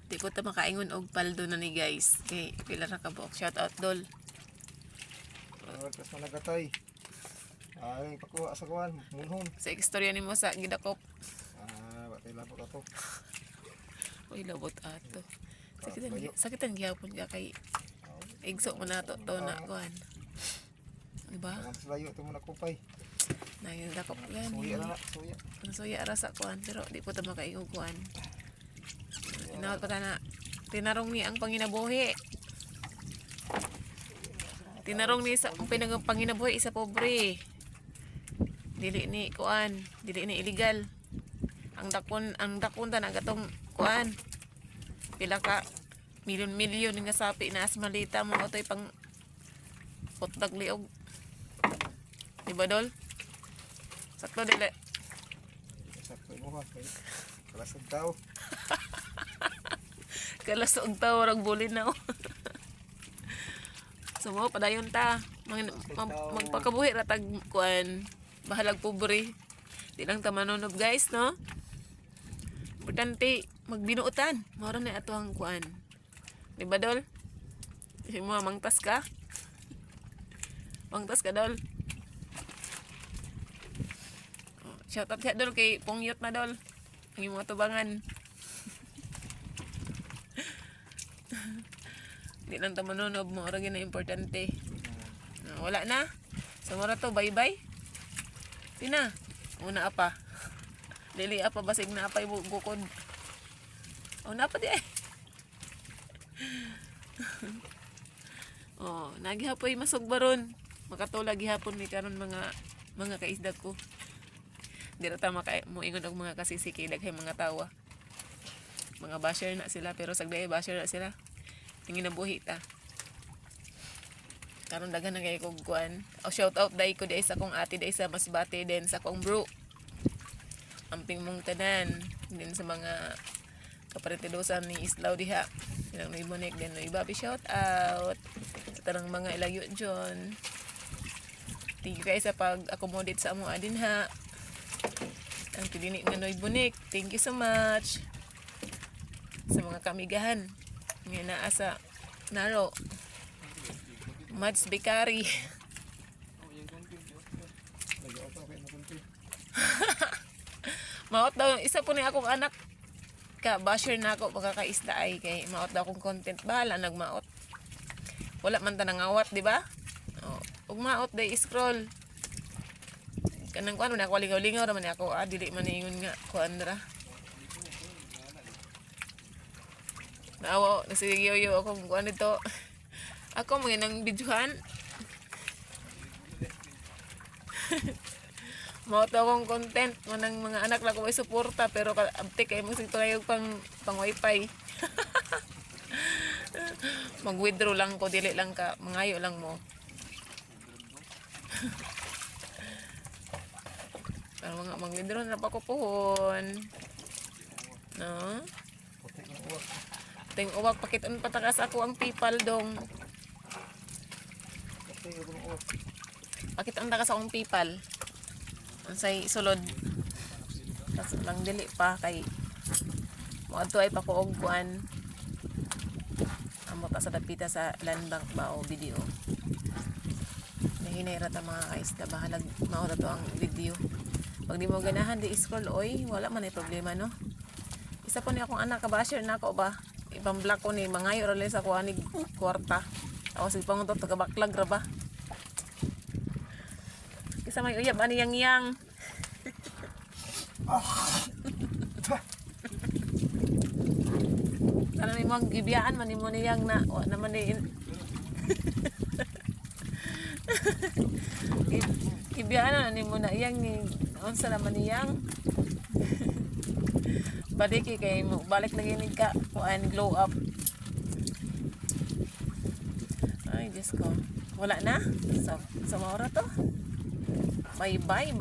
Di ko ta makaingon og paldo na ni guys. Kay pila ra ka buok. Shout out dol. Tapos malagatay. Ay, pakuha sa kuwan, munhon. Sa istorya nimo sa gidakop. Batay labot ato. Uy, labot ato. Sakitan gyapon ka kay igso man nato to na kuan. Diba? Ang layo ito muna kupay. Nagdakop yan. Suya na, suya. Ang suya ara sa kuan pero di po ta makaingon kuan. Inawat pa ta na tinarong ni ang panginabuhi. Tinarong ni sa panginabuhi isa pobre. Dili ni kuan, dili ni illegal. Ang dakon ta nagatong kuan. Pila ka milyon-milyon nga sapi na asmalita mo otoy pang potdag liog. Di ba dol? Sakto dili. Sakto mo ha. Kalasag tao. Kalasog ta warag bulin na. So mo padayon ta. Magpakabuhi ra tag kuan. Bahalag pobre. Di lang ta manonob guys, no? Importante magbinuutan. Mao na ato ang kuan. Di ba dol? Di mo mangtas ka? Mangtas ka dol. Shout out dol kay Pongyot na dol. Ang imong tubangan. Di lang ta manonob mo ra gyud na importante. Wala na. So mura to bye-bye. Tina, una apa. Dili apa basig na apay bukod. O na pa di eh. Oh, nagihapoy masugbaron. Makatulag gihapon ni karon mga kaisda ko. Di ra ta mo ingon og mga kasisiki daghay mga tawa. Mga basher na sila pero sagday basher na sila. Tingin na buhi ta. Karon daghan na kay kog kuan. O shout out dai ko dai sa akong ate dai sa Masbate din sa akong bro. Amping mong tanan din sa mga kaparentidosan ni Islaw diha. Ilang Noibonek din no ibabi shout out. Sa tanang mga ilayo dyon. Thank you guys sa pag-accommodate sa amo adin ha. Ang tidini nga Noibonek. Thank you so much. Sa mga kamigahan. Ngayon naa sa Naro. Mads Bikari. Maot daw, isa po ni akong anak ka, basher na ako, makakaisda ay kay maot daw akong content. Bahala, nagmaot. Wala man ta nangawat, di ba? Ug maot day scroll. Kanang kuan man ako lingaw-lingaw raman ako, dili man ingon nga kuan ra. Naawa, nasigiyo akong kuan dito. Ako mga nang bidyuhan. Mao to akong content manang mga anak la ko ay suporta pero abtik kay mo sito kayo pang wifi. Mag-withdraw lang ko dili lang ka mangayo lang mo. Para mga mag-withdraw na pa ko pohon. No? Ting uwak pakiton patakas ako ang PayPal dong. Pakita ang takas akong PayPal. Unsay sulod. Tas lang dili pa kay mo adto ay pakuog kuan. Amo ta sa dapita sa land bank ba o video. Nahinay ra ta mga kaisda bahalag mao to ang video. Pag di mo ganahan di scroll oy, wala man ay problema no. Isa po ni akong anak ka basher na ako ba. Ibang black ko ni mangayo ra sa kuan ni kwarta. Ako sig panguntot taga baklag ra ba. Isa may uyab ani yang. Kana ni mo gibiyaan man mo niyang na wa naman ni gibiyaan ni mo na iyang ni unsa naman niyang. Balik kay mo balik lagi ni ka kuan glow up. Ay Diyos ko. Wala na? Sa maura to? Bye bye.